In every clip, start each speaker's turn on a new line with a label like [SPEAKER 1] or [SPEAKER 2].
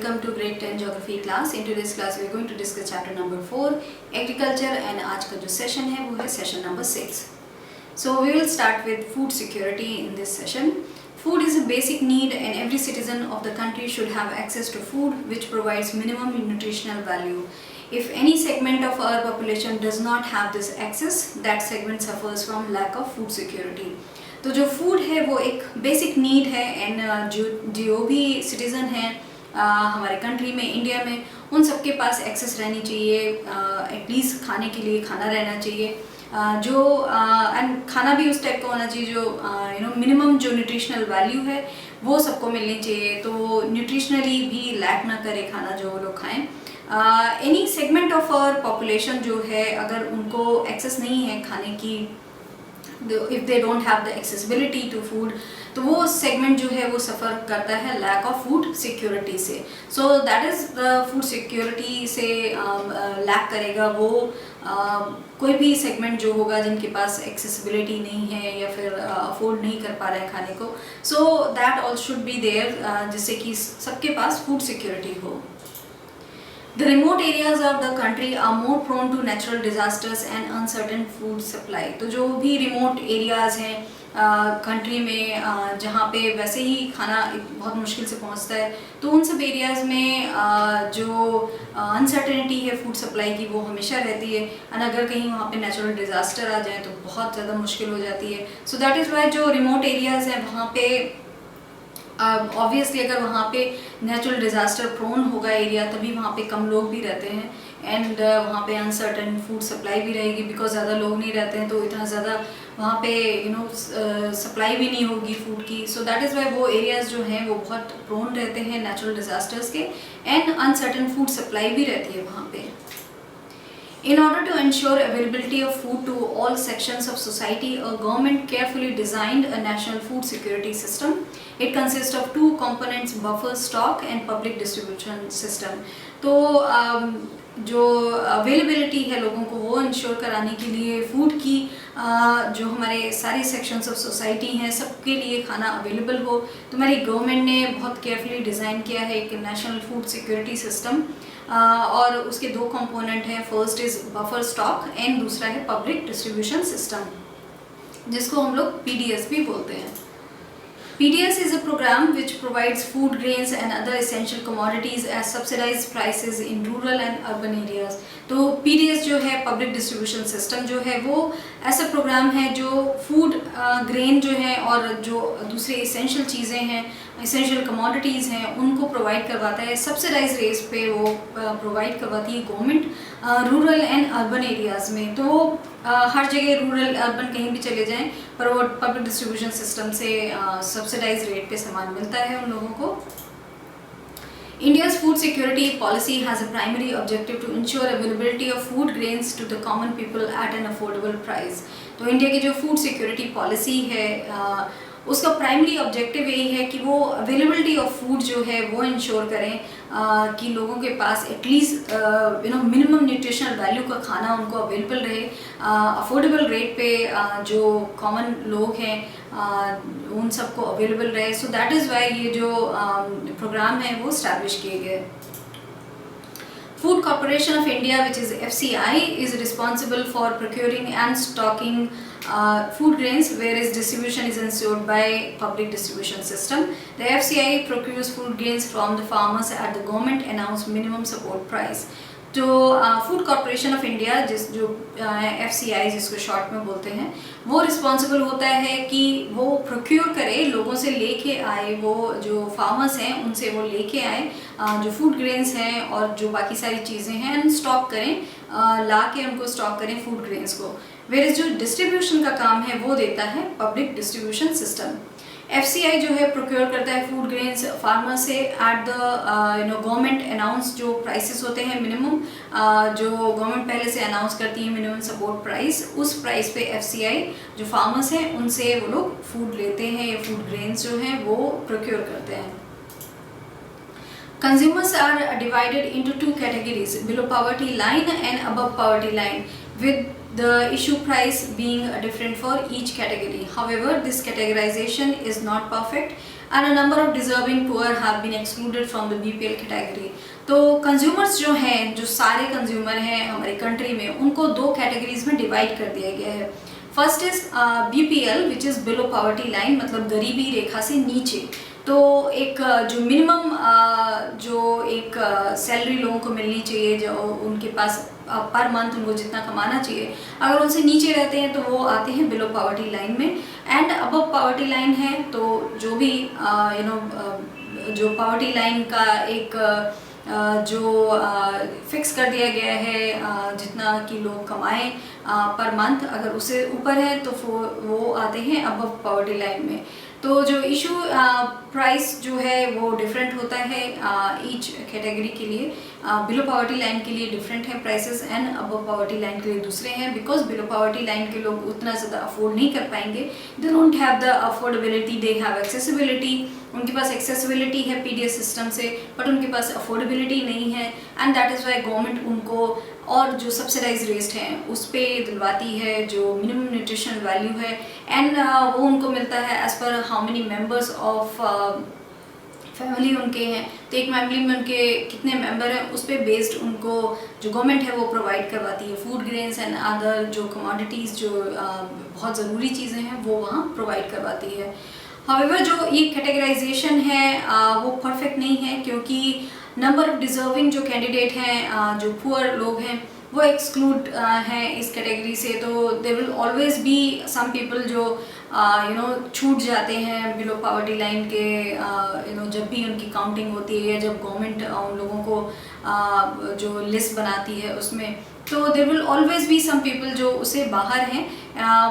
[SPEAKER 1] welcome to grade 10 geography class. In today's class we are going to discuss chapter number 4 agriculture and आज का जो session है वो है session number 6. So we will start with food security in this session. Food is a basic need and every citizen of the country should have access to food which provides minimum nutritional value. If any segment of our population does not have this access, that segment suffers from lack of food security. तो जो food है वो एक basic need है and जो भी citizen हैं हमारे कंट्री में, इंडिया में, उन सबके पास एक्सेस रहनी चाहिए. एटलीस्ट खाने के लिए खाना रहना चाहिए जो एंड खाना भी उस टाइप का होना चाहिए जो मिनिमम जो न्यूट्रिशनल वैल्यू है वो सबको मिलनी चाहिए. तो न्यूट्रिशनली भी लैक ना करे खाना जो वो लोग खाएं. Any segment of our population जो है अगर उनको एक्सेस नहीं है खाने की, if they don't have the accessibility to food, तो वो सेगमेंट जो है वो सफ़र करता है लैक ऑफ फूड सिक्योरिटी से. So that is the food security से लैक करेगा वो कोई भी सेगमेंट जो होगा जिनके पास एक्सेसिबिलिटी नहीं है या फिर अफोर्ड नहीं कर पा रहे हैं खाने को. So that all should be there जिससे कि सबके पास फूड सिक्योरिटी हो. The remote areas of the country are more prone to natural disasters and uncertain food supply. तो जो भी remote areas हैं कंट्री में जहाँ पे वैसे ही खाना बहुत मुश्किल से पहुँचता है, तो उन सब एरियाज़ में जो अनसर्टेनिटी है फूड सप्लाई की वो हमेशा रहती है. एंड अगर कहीं वहाँ पे नेचुरल डिज़ास्टर आ जाए तो बहुत ज़्यादा मुश्किल हो जाती है. सो दैट इज़ वाई जो रिमोट एरियाज़ हैं वहाँ पे ऑब्वियसली अगर वहाँ पे नेचुरल डिज़ास्टर प्रोन होगा एरिया तभी वहाँ पे कम लोग भी रहते हैं एंड वहाँ पे अनसर्टन फूड सप्लाई भी रहेगी बिकॉज ज़्यादा लोग नहीं रहते हैं तो इतना ज़्यादा वहाँ पे सप्लाई भी नहीं होगी फूड की. सो दैट इज़ वाई वो एरियाज़ जो हैं वो बहुत प्रोन रहते हैं नेचुरल डिज़ास्टर्स के एंड अनसर्टन फूड सप्लाई भी रहती है वहाँ पे. In order to ensure availability of food to all sections of society, a government carefully designed a national food security system. It consists of two components: buffer stock and public distribution system. तो जो availability है लोगों को वो ensure कराने के लिए food की जो हमारे सारे सेक्शंस ऑफ सोसाइटी हैं सबके लिए खाना अवेलेबल हो, तो हमारी गवर्नमेंट ने बहुत केयरफुली डिज़ाइन किया है एक नेशनल फूड सिक्योरिटी सिस्टम. और उसके दो कंपोनेंट हैं. First is buffer stock and दूसरा है पब्लिक डिस्ट्रीब्यूशन सिस्टम जिसको हम लोग PDS भी बोलते हैं. PDS is a program which provides food, grains and other essential commodities at subsidized prices in rural and urban areas. तो PDS जो है पब्लिक डिस्ट्रीब्यूशन सिस्टम जो है वो ऐसा प्रोग्राम है जो फूड, ग्रेन जो है और जो दूसरे इसेंशियल चीज़ें हैं, इसेंशियल कमोडिटीज़ हैं उनको प्रोवाइड करवाता है. सब्सिडाइज रेट्स पे वो प्रोवाइड करवाती है government rural and urban areas में. तो हर जगह रूरल अर्बन कहीं भी चले जाएं पर वो पब्लिक डिस्ट्रीब्यूशन सिस्टम से सब्सिडाइज रेट पे सामान मिलता है उन लोगों को. India's food security policy has a primary objective to ensure availability of food grains to the common people at an affordable price. तो इंडिया की जो फूड सिक्योरिटी पॉलिसी है उसका प्राइमरी ऑब्जेक्टिव यही है कि वो अवेलेबिलिटी ऑफ फूड जो है वो इंश्योर करें कि लोगों के पास एटलीस्ट मिनिमम न्यूट्रिशनल वैल्यू का खाना उनको अवेलेबल रहे अफोर्डेबल रेट पे जो कॉमन लोग हैं उन सबको अवेलेबल रहे. सो दैट इज़ वाई ये जो प्रोग्राम है वो इस्टेब्लिश किए गए. Food Corporation of India, which is FCI, is responsible for procuring and stocking food grains, whereas distribution is ensured by public distribution system. The FCI procures food grains from the farmers at the government announced minimum support price. जो food corporation of India जो FCI जिसको short में बोलते हैं वो responsible होता है कि वो प्रोक्योर करे, लोगों से लेके आए, वो जो फार्मर्स हैं उनसे वो लेके आए जो फूड ग्रेन्स हैं और जो बाकी सारी चीज़ें हैं एंड स्टॉक करें, ला के उनको स्टॉक करें फूड ग्रेन्स को. वेयर जो डिस्ट्रीब्यूशन का काम है वो देता है पब्लिक डिस्ट्रीब्यूशन सिस्टम. FCI जो है प्रोक्योर करता है फूड ग्रेन्स फार्मर से एट द गवर्नमेंट अनाउंस जो प्राइसेस होते हैं मिनिमम जो गवर्नमेंट पहले से अनाउंस करती है मिनिमम सपोर्ट प्राइस, उस प्राइस पे FCI जो फार्मर्स हैं उनसे वो लोग फूड लेते हैं या फूड ग्रेन्स जो हैं वो प्रोक्योर करते हैं. Consumers are divided into two categories: below poverty line and above poverty line, with the issue price being different for each category. However, this categorization is not perfect and a number of deserving poor have been excluded from the BPL category. तो consumers जो हैं, जो सारे consumer हैं हमारी country में, उनको दो कैटेगरीज में डिवाइड कर दिया गया है. First is BPL which is below poverty line, मतलब गरीबी रेखा से नीचे. तो एक जो मिनिमम जो एक सैलरी लोगों को मिलनी चाहिए, जो उनके पास पर मंथ उनको जितना कमाना चाहिए, अगर उनसे नीचे रहते हैं तो वो आते हैं बिलो पॉवर्टी लाइन में. एंड अबव पॉवर्टी लाइन है तो जो भी जो पॉवर्टी लाइन का एक जो फिक्स कर दिया गया है जितना कि लोग कमाएं पर मंथ, अगर उससे ऊपर है तो वो आते हैं अबव पॉवर्टी लाइन में. तो जो इशू प्राइस जो है वो डिफरेंट होता है ईच कैटेगरी के लिए. बिलो पॉवर्टी लाइन के लिए डिफरेंट है prices and above poverty line के लिए दूसरे हैं, बिकॉज बिलो पॉवर्टी लाइन के लोग उतना ज़्यादा अफोर्ड नहीं कर पाएंगे. They don't have the affordability, they have accessibility. उनके पास एक्सेसिबिलिटी है PDS सिस्टम से, बट उनके पास अफोर्डेबिलिटी नहीं है. And that is why government उनको और जो सब्सिडाइज रेट हैं उस पर दिलवाती है जो मिनिमम न्यूट्रिशनल वैल्यू है. एंड वो उनको मिलता है as per how many members of family उनके हैं. तो एक फैमिली में उनके कितने मेंबर हैं उस पर बेस्ड उनको जो गवर्नमेंट है वो प्रोवाइड करवाती है फूड ग्रेन्स एंड अदर जो कमोडिटीज़ जो बहुत ज़रूरी चीज़ें हैं वो वहाँ प्रोवाइड करवाती है. हाउएवर जो ये कैटेगराइजेशन है वो परफेक्ट नहीं है, क्योंकि नंबर ऑफ डिजर्विंग जो कैंडिडेट हैं, जो पुअर लोग हैं, वो एक्सक्लूड हैं इस कैटेगरी से. तो there will always be some people जो छूट जाते हैं बिलो पॉवर्टी लाइन के जब भी उनकी काउंटिंग होती है या जब गवर्नमेंट उन लोगों को जो लिस्ट बनाती है उसमें. तो there will always be some people जो उससे बाहर हैं,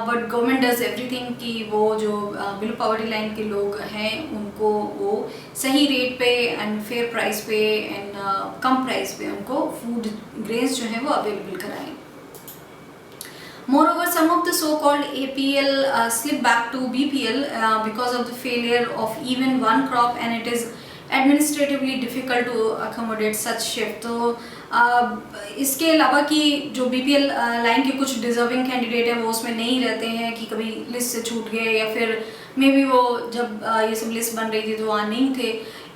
[SPEAKER 1] बट गवर्नमेंट डज एवरीथिंग कि वो जो बिलो पॉवर्टी लाइन के लोग हैं उनको वो सही रेट पे एंड फेयर प्राइस पे एंड कम प्राइस पे उनको फूड ग्रेन्स जो हैं वो अवेलेबल कराएं. Moreover, some of the so-called APL slip back to BPL because of the failure of even one crop, and it is administratively difficult to accommodate such shift. तो इसके अलावा कि जो BPL लाइन के कुछ डिजर्विंग कैंडिडेट हैं वो उसमें नहीं रहते हैं कि कभी लिस्ट से छूट गए या फिर मे बी वो जब ये सब लिस्ट बन रही थी तो वहाँ नहीं थे.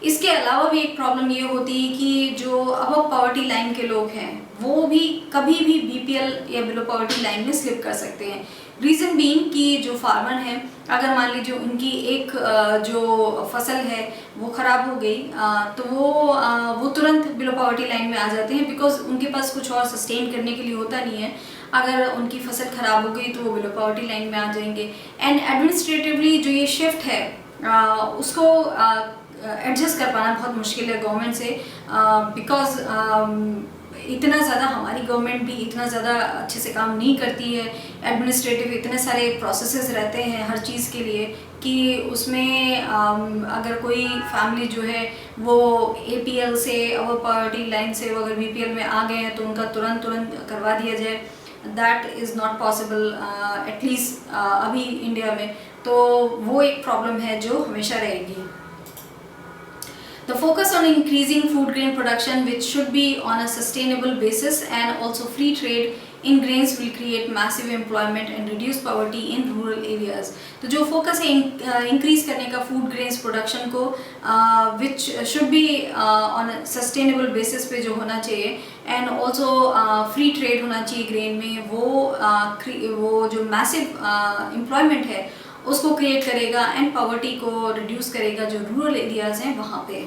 [SPEAKER 1] इसके अलावा भी एक प्रॉब्लम ये होती है कि जो अबव पॉवर्टी लाइन के लोग हैं वो भी कभी भी BPL या बिलो पॉवर्टी लाइन में स्लिप कर सकते हैं. रीज़न बीइंग कि जो फार्मर हैं, अगर मान लीजिए उनकी एक जो फसल है वो ख़राब हो गई तो वो तुरंत बिलो पॉवर्टी लाइन में आ जाते हैं, बिकॉज उनके पास कुछ और सस्टेन करने के लिए होता नहीं है. अगर उनकी फसल ख़राब हो गई तो वो बिलो पॉवर्टी लाइन में आ जाएंगे. एंड एडमिनिस्ट्रेटिवली जो ये शिफ्ट है उसको एडजस्ट कर पाना बहुत मुश्किल है गवर्नमेंट से, बिकॉज इतना ज़्यादा हमारी गवर्नमेंट भी इतना ज़्यादा अच्छे से काम नहीं करती है. एडमिनिस्ट्रेटिव इतने सारे प्रोसेसेस रहते हैं हर चीज़ के लिए कि उसमें अगर कोई फैमिली जो है वो APL से अबव पॉवर्टी लाइन से वो अगर BPL में आ गए हैं तो उनका तुरंत करवा दिया जाए. That is not possible at least अभी इंडिया में. तो वो एक प्रॉब्लम है जो हमेशा रहेगी. The focus on increasing food grain production, which should be on a sustainable basis, and also free trade in grains will create massive employment and reduce poverty in rural areas. तो जो focus है increase करने का food grains production को, which should be on a sustainable basis पे जो होना चाहिए, एंड ऑल्सो फ्री ट्रेड होना चाहिए ग्रेन में, वो जो मैसिव एम्प्लॉयमेंट है उसको क्रिएट करेगा एंड पॉवर्टी को रिड्यूस करेगा जो रूरल एरियाज हैं वहाँ पे.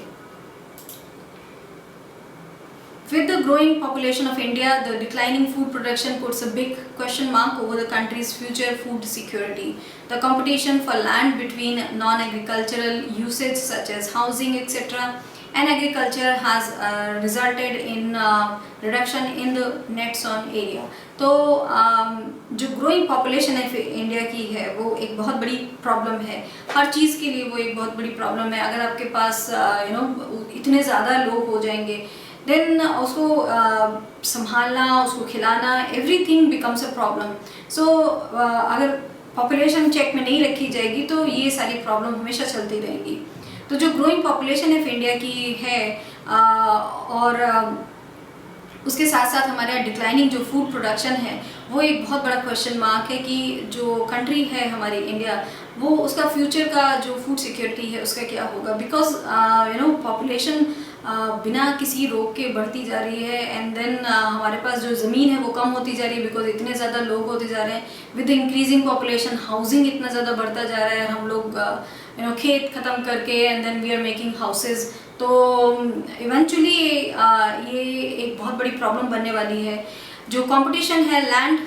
[SPEAKER 1] With the growing population of India, the declining food production puts a big question mark over the country's future food security. The competition for land between non-agricultural usage such as housing, etc., and agriculture has resulted in reduction in the nets on area. तो जो growing population है India की है वो एक बहुत बड़ी problem है. हर चीज़ के लिए वो एक बहुत बड़ी प्रॉब्लम है. अगर आपके पास इतने ज़्यादा लोग हो जाएंगे देन उसको संभालना, उसको खिलाना, एवरीथिंग बिकम्स अ प्रॉब्लम. सो अगर पॉपुलेशन चेक में नहीं रखी जाएगी तो ये सारी प्रॉब्लम हमेशा चलती रहेंगी. तो जो ग्रोइंग पॉपुलेशन है इंडिया की है और उसके साथ साथ हमारा डिक्लाइनिंग जो फूड प्रोडक्शन है वो एक बहुत बड़ा क्वेश्चन मार्क है कि जो कंट्री है हमारी इंडिया, वो उसका फ्यूचर का जो फूड सिक्योरिटी है उसका क्या होगा, बिकॉज पॉपुलेशन बिना किसी रोक के बढ़ती जा रही है, एंड देन हमारे पास जो ज़मीन है वो कम होती जा रही है बिकॉज इतने ज़्यादा लोग होते जा रहे हैं। विद इंक्रीजिंग पॉपुलेशन हाउसिंग इतना ज़्यादा बढ़ता जा रहा है, हम लोग खेत ख़त्म करके and then we are making houses, तो इवेंचुअली ये एक बहुत बड़ी प्रॉब्लम बनने वाली है। जो कंपटीशन है land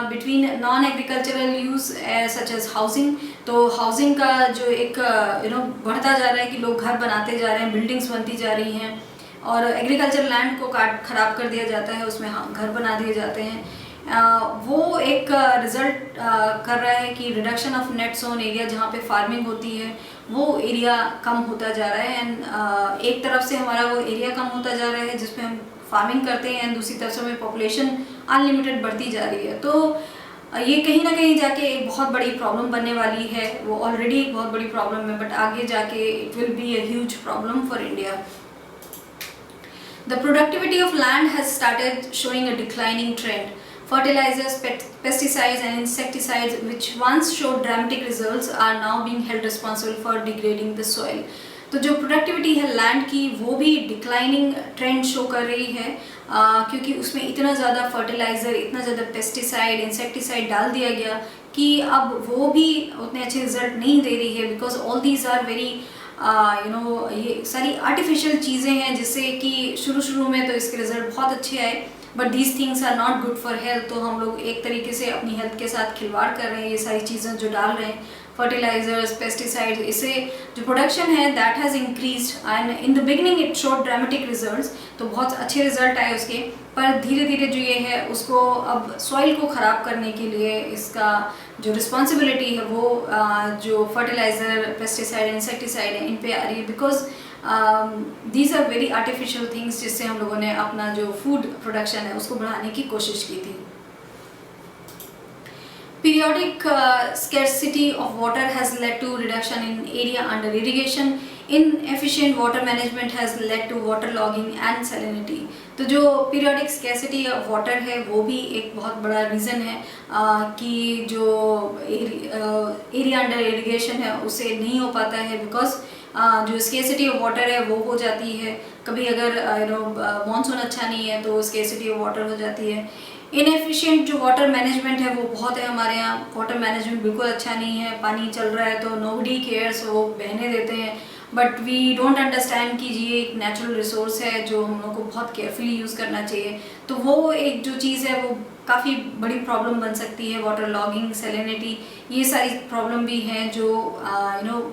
[SPEAKER 1] between non agricultural use such as housing, तो हाउसिंग का जो एक बढ़ता जा रहा है कि लोग घर बनाते जा रहे हैं, बिल्डिंग्स बनती जा रही हैं, और एग्रीकल्चर लैंड को काट खराब कर दिया जाता है, उसमें घर बना दिए जाते हैं। वो एक रिज़ल्ट कर रहा है कि reduction of net zone area, जहाँ पे फार्मिंग होती है वो एरिया कम होता जा रहा है, एंड एक तरफ से हमारा वो एरिया कम होता जा रहा है जिसमें हम फार्मिंग करते हैं, एंड दूसरी तरफ से हमें पॉपुलेशन अनलिमिटेड बढ़ती जा रही है। तो ये कहीं ना कहीं जाके एक बहुत बड़ी प्रॉब्लम बनने वाली है। वो ऑलरेडी एक बहुत बड़ी प्रॉब्लम है, बट आगे जाके it will be a huge problem for India. The productivity of land has started showing a declining trend. Fertilizers, pesticides and insecticides which once showed dramatic results are now being held responsible for degrading the soil. तो जो productivity है land की वो भी declining trend show कर रही है, क्योंकि उसमें इतना ज़्यादा फर्टिलाइज़र, इतना ज़्यादा पेस्टिसाइड, इंसेक्टिसाइड डाल दिया गया कि अब वो भी उतने अच्छे रिजल्ट नहीं दे रही है, because all these are very ये सारी आर्टिफिशियल चीज़ें हैं जिससे कि शुरू में तो इसके रिजल्ट बहुत अच्छे आए, but these things are not good for health. तो हम लोग एक तरीके से अपनी हेल्थ के साथ खिलवाड़ कर रहे हैं, ये सारी चीज़ें जो डाल रहे हैं, फर्टिलाइजर्स, पेस्टिसाइड्स, इससे जो प्रोडक्शन है that has increased, and in the beginning it showed dramatic results, तो बहुत अच्छे रिजल्ट आए उसके, पर धीरे धीरे जो ये है उसको अब सॉइल को ख़राब करने के लिए इसका जो रिस्पॉन्सिबिलिटी है वो जो फर्टिलाइज़र, पेस्टिसाइड, इंसेक्टिसाइड है इन पे आ रही है, because these are very artificial things जिससे हम लोगों ने अपना जो फूड प्रोडक्शन है उसको बढ़ाने की कोशिश की थी। Periodic scarcity of water has led to reduction in area under irrigation. Inefficient water management has led to waterlogging and salinity. तो जो periodic scarcity of water है वो भी एक बहुत बड़ा रीज़न है कि जो area under irrigation है उससे नहीं हो पाता है, because जो scarcity of water है वो हो जाती है। कभी अगर मानसून अच्छा नहीं है तो scarcity of water हो जाती है। इनएफिशिएंट जो वाटर मैनेजमेंट है वो बहुत है हमारे यहाँ, वाटर मैनेजमेंट बिल्कुल अच्छा नहीं है। पानी चल रहा है तो नोबडी केयर्स, वो बहने देते हैं, बट वी डोंट अंडरस्टैंड कि ये एक नेचुरल रिसोर्स है जो हम लोग को बहुत केयरफुली यूज़ करना चाहिए। तो वो एक जो चीज़ है वो काफ़ी बड़ी प्रॉब्लम बन सकती है। वाटर लॉगिंग, सैलिनिटी, ये सारी प्रॉब्लम भी हैं जो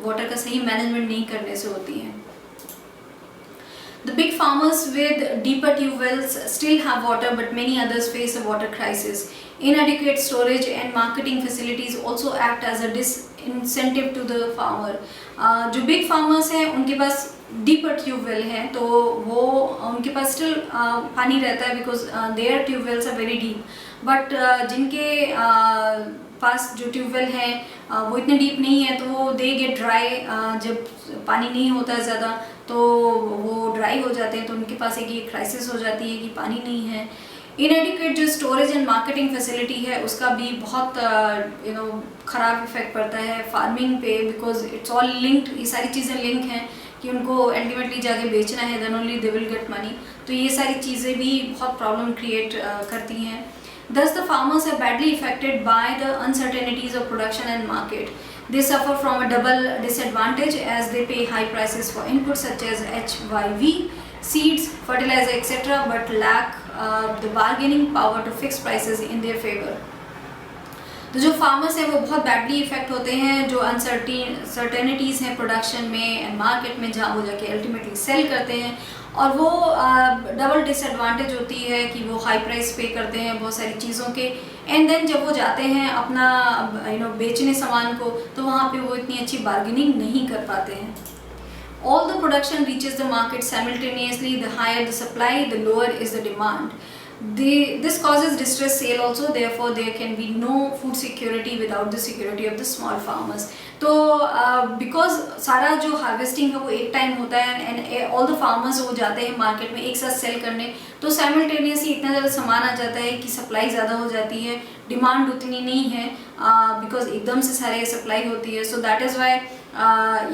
[SPEAKER 1] वाटर का सही मैनेजमेंट नहीं करने से होती हैं। The big farmers with deeper tube wells still have water, but many others face a water crisis. Inadequate storage and marketing facilities also act as a disincentive to the farmer. जो big farmers हैं उनके पास deeper tube well है, तो वो उनके पास still पानी रहता है because their tube wells are very deep. But जिनके पास जो ट्यूबवेल है वो इतने डीप नहीं है तो वो दे गेट ड्राई, जब पानी नहीं होता है ज़्यादा तो वो ड्राई हो जाते हैं, तो उनके पास एक ये क्राइसिस हो जाती है कि पानी नहीं है। इनएडिक्वेट जो स्टोरेज एंड मार्केटिंग फैसिलिटी है उसका भी बहुत ख़राब इफेक्ट पड़ता है फार्मिंग पे, बिकॉज इट्स ऑल लिंक्ड, ये सारी चीज़ें लिंक हैं कि उनको अल्टीमेटली जाके बेचना है, then only they will get money. तो ये सारी चीज़ें भी बहुत प्रॉब्लम क्रिएट करती हैं। Thus, the farmers are badly affected by the uncertainties of production and market. They suffer from a double disadvantage as they pay high prices for inputs such as HYV, seeds, fertilizer, etc., but lack the bargaining power to fix prices in their favor. तो जो farmers हैं वो बहुत badly effect होते हैं, जो uncertainties हैं production में एंड मार्केट में, जहाँ वो जाके अल्टीमेटली सेल करते हैं, और वो डबल डिसएडवांटेज होती है कि वो हाई प्राइस पे करते हैं बहुत सारी चीज़ों के, एंड देन जब वो जाते हैं अपना बेचने सामान को तो वहाँ पे वो इतनी अच्छी बार्गेनिंग नहीं कर पाते हैं। All the production reaches the market simultaneously. The higher the supply, the lower is the demand. This causes distress sale also, therefore there can be no food security without the security of the small farmers. तो because सारा जो harvesting है वो एक time होता है and all the farmers वो जाते हैं मार्केट में एक साथ सेल करने, तो साइमल्टेनियसली इतना ज़्यादा सामान आ जाता है कि सप्लाई ज़्यादा हो जाती है, डिमांड उतनी नहीं है बिकॉज एकदम से सारे सप्लाई होती है. सो दैट इज़ वाई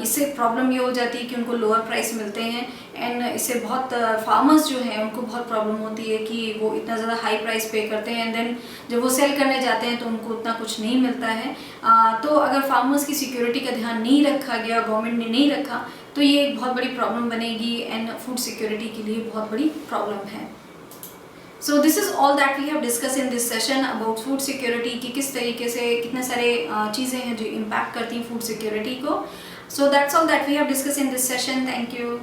[SPEAKER 1] इससे प्रॉब्लम ये हो जाती है कि उनको लोअर प्राइस मिलते हैं एंड इससे बहुत फार्मर्स जो हैं उनको बहुत प्रॉब्लम होती है कि वो इतना ज़्यादा हाई प्राइस पे करते हैं एंड देन जब वो सेल करने जाते हैं तो उनको उतना कुछ नहीं मिलता है. तो अगर फार्मर्स की सिक्योरिटी का ध्यान नहीं रखा गया, गवर्नमेंट ने नहीं रखा, तो ये एक बहुत बड़ी प्रॉब्लम बनेगी एंड फूड सिक्योरिटी के लिए बहुत बड़ी प्रॉब्लम है. So this is all that we have discuss in this session about food security की किस तरीके से कितने सारे चीज़ें हैं जो इम्पैक्ट करती हैं फूड सिक्योरिटी को. So that's all that we have discuss in this session. Thank you.